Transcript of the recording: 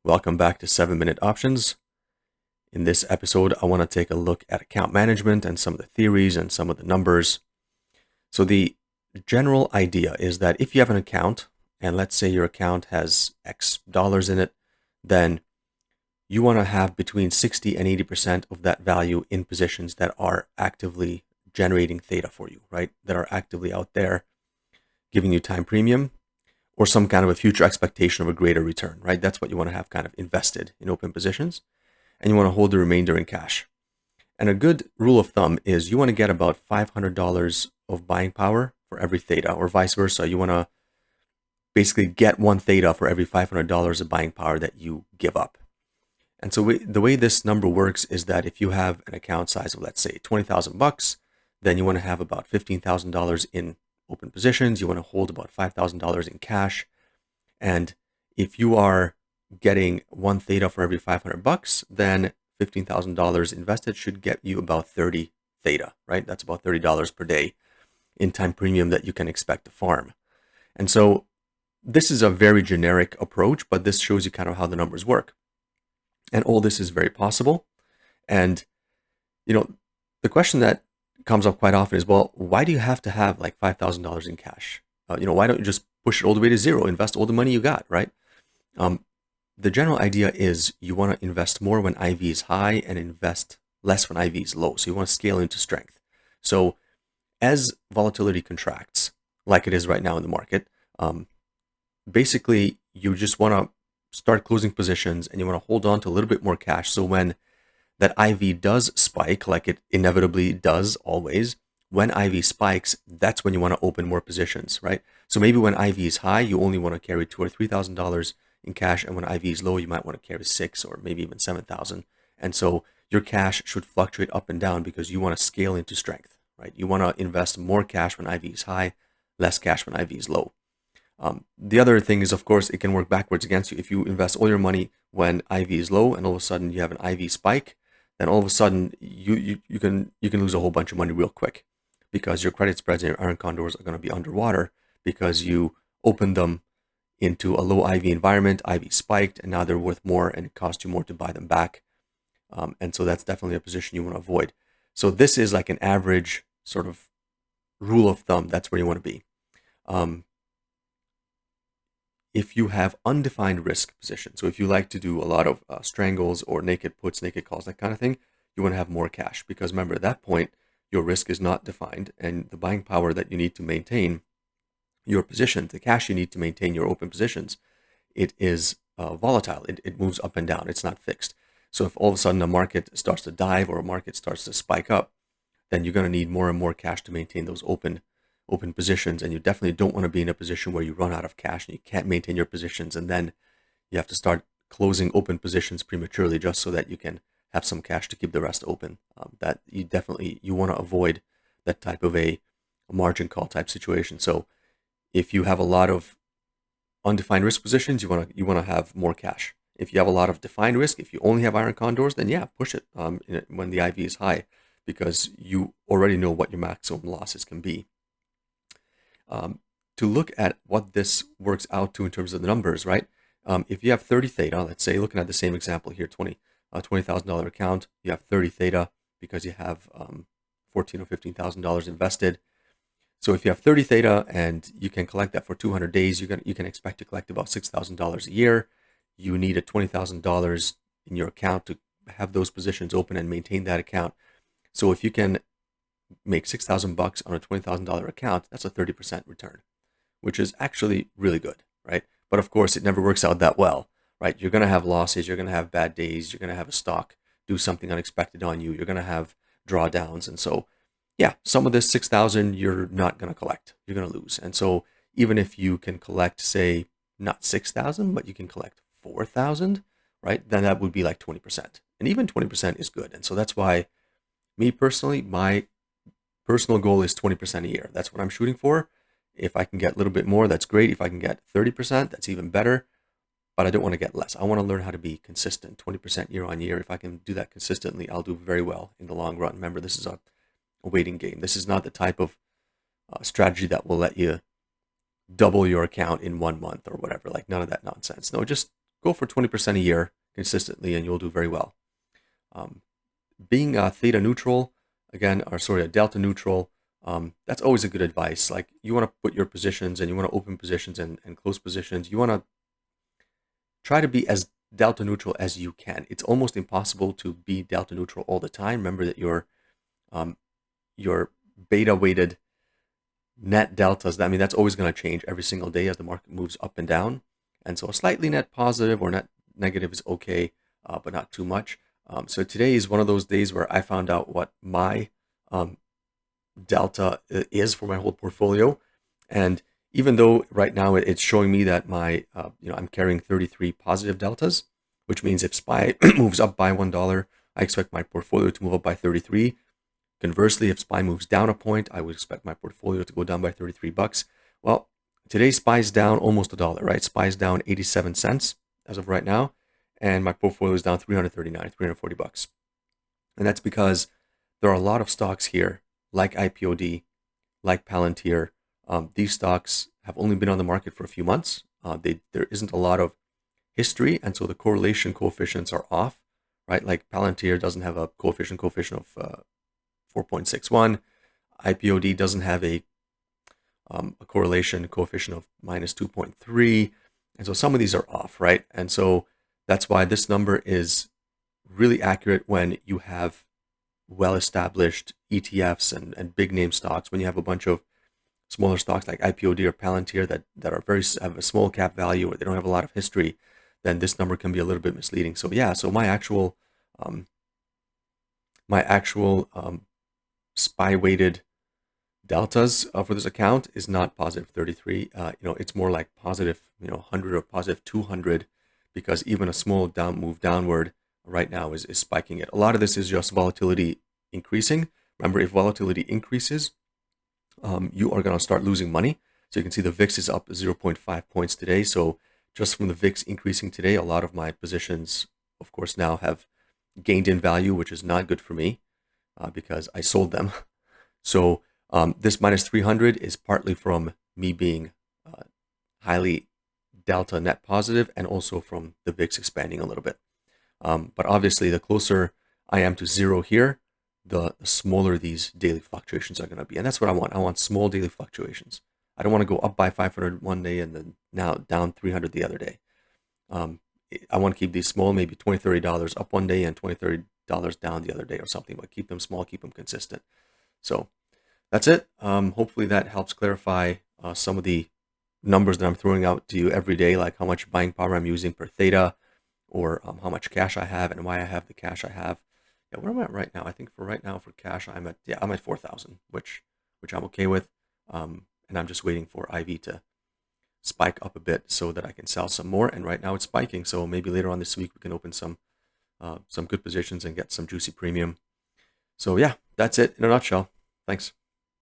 Welcome back to 7-Minute Options. In this episode, I want to take a look at account management and some of the theories and some of the numbers. So the general idea is that if you have an account, and let's say your account has X dollars in it, then you want to have between 60 and 80% of that value in positions that are actively generating theta for you, right? That are actively out there giving you time premium, or some kind of a future expectation of a greater return, right? That's what you want to have kind of invested in open positions, and you want to hold the remainder in cash. And a good rule of thumb is you want to get about $500 of buying power for every theta, or vice versa. You want to basically get one theta for every $500 of buying power that you give up. And so the way this number works is that if you have an account size of, let's say, 20,000 bucks, then you want to have about $15,000 in open positions. You want to hold about $5,000 in cash. And if you are getting one theta for every 500 bucks, then $15,000 invested should get you about 30 theta, right? That's about $30 per day in time premium that you can expect to farm. And so this is a very generic approach, but this shows you kind of how the numbers work. And all this is very possible. And, the question that comes up quite often is, well, why do you have to have like $5,000 in cash? Why don't you just push it all the way to zero, invest all the money you got, right? The general idea is you want to invest more when IV is high and invest less when IV is low. So you want to scale into strength. So as volatility contracts, like it is right now in the market, basically you just want to start closing positions and you want to hold on to a little bit more cash. So when that IV does spike, like it inevitably does always, when IV spikes, that's when you want to open more positions, right? So maybe when IV is high, you only want to carry $2,000 or $3,000 in cash, and when IV is low, you might want to carry $6,000 or maybe even $7,000. And so your cash should fluctuate up and down because you want to scale into strength, right? You want to invest more cash when IV is high, less cash when IV is low. The other thing is, of course, it can work backwards against you. If you invest all your money when IV is low and all of a sudden you have an IV spike, then all of a sudden you can lose a whole bunch of money real quick because your credit spreads and your iron condors are going to be underwater because you opened them into a low IV environment, IV spiked, and now they're worth more and it costs you more to buy them back. And so that's definitely a position you want to avoid. So this is like an average sort of rule of thumb. That's where you want to be. If you have undefined risk positions, so if you like to do a lot of strangles or naked puts, naked calls, that kind of thing, you want to have more cash because remember at that point, your risk is not defined and the buying power that you need to maintain your position, the cash you need to maintain your open positions, it is volatile. It moves up and down. It's not fixed. So if all of a sudden a market starts to dive or a market starts to spike up, then you're going to need more and more cash to maintain those open positions, and you definitely don't want to be in a position where you run out of cash and you can't maintain your positions, and then you have to start closing open positions prematurely just so that you can have some cash to keep the rest open. That you want to avoid that type of a margin call type situation. So if you have a lot of undefined risk positions, you want to have more cash. If you have a lot of defined risk, if you only have iron condors, then yeah, push it when the IV is high because you already know what your maximum losses can be. To look at what this works out to in terms of the numbers, right? If you have 30 theta, let's say, looking at the same example here, $20,000 account, you have 30 theta because you have $14,000 or $15,000 invested. So if you have 30 theta and you can collect that for 200 days, you can expect to collect about $6,000 a year. You need a $20,000 in your account to have those positions open and maintain that account. So if you can make $6,000 on a $20,000 account, that's a 30% return, which is actually really good, right? But of course, it never works out that well, right? You're going to have losses. You're going to have bad days. You're going to have a stock do something unexpected on you. You're going to have drawdowns. And so, yeah, some of this 6,000 you're not going to collect. You're going to lose. And so even if you can collect, say, not 6,000, but you can collect 4,000, right? Then that would be like 20%. And even 20% is good. And so that's why me personally, my personal goal is 20% a year. That's what I'm shooting for. If I can get a little bit more, that's great. If I can get 30%, that's even better. But I don't want to get less. I want to learn how to be consistent, 20% year on year. If I can do that consistently, I'll do very well in the long run. Remember, this is a waiting game. This is not the type of strategy that will let you double your account in 1 month or whatever. Like none of that nonsense. No, just go for 20% a year consistently and you'll do very well. Being theta neutral, again, or sorry, a delta neutral, that's always a good advice. Like you want to put your positions and you want to open positions and close positions. You want to try to be as delta neutral as you can. It's almost impossible to be delta neutral all the time. Remember that your beta weighted net deltas, I mean, that's always going to change every single day as the market moves up and down. And so a slightly net positive or net negative is okay, but not too much. So today is one of those days where I found out what my delta is for my whole portfolio. And even though right now it's showing me that my, I'm carrying 33 positive deltas, which means if SPY moves up by $1, I expect my portfolio to move up by 33. Conversely, if SPY moves down a point, I would expect my portfolio to go down by 33 bucks. Well, today SPY's down almost $1, right? SPY's down 87 cents as of right now, and my portfolio is down 340 bucks. And that's because there are a lot of stocks here, like IPOD, like Palantir. These stocks have only been on the market for a few months. There isn't a lot of history, and so the correlation coefficients are off, right? Like Palantir doesn't have a coefficient of 4.61. IPOD doesn't have a correlation coefficient of minus 2.3. And so some of these are off, right? And so that's why this number is really accurate when you have well-established ETFs and big name stocks. When you have a bunch of smaller stocks like IPOD or Palantir that are have a small cap value or they don't have a lot of history, then this number can be a little bit misleading. So yeah, so my actual SPY weighted deltas for this account is not positive 33. It's more like positive 100 or positive 200, because even a small move downward right now is spiking it. A lot of this is just volatility increasing. Remember, if volatility increases, you are going to start losing money. So you can see the VIX is up 0.5 points today. So just from the VIX increasing today, a lot of my positions, of course, now have gained in value, which is not good for me because I sold them. So this minus 300 is partly from me being highly delta net positive and also from the VIX expanding a little bit. But obviously, the closer I am to zero here, the smaller these daily fluctuations are going to be. And that's what I want. I want small daily fluctuations. I don't want to go up by 500 one day and then now down 300 the other day. I want to keep these small, maybe $20, $30 up one day and $20, $30 down the other day or something, but keep them small, keep them consistent. So that's it. Hopefully that helps clarify some of the numbers that I'm throwing out to you every day, like how much buying power I'm using per theta, or how much cash I have and why I have the cash I have. Yeah, where am I at right now? I think for right now for cash, I'm at 4,000, which I'm okay with. And I'm just waiting for IV to spike up a bit so that I can sell some more. And right now it's spiking, so maybe later on this week we can open some good positions and get some juicy premium. So yeah, that's it in a nutshell. Thanks.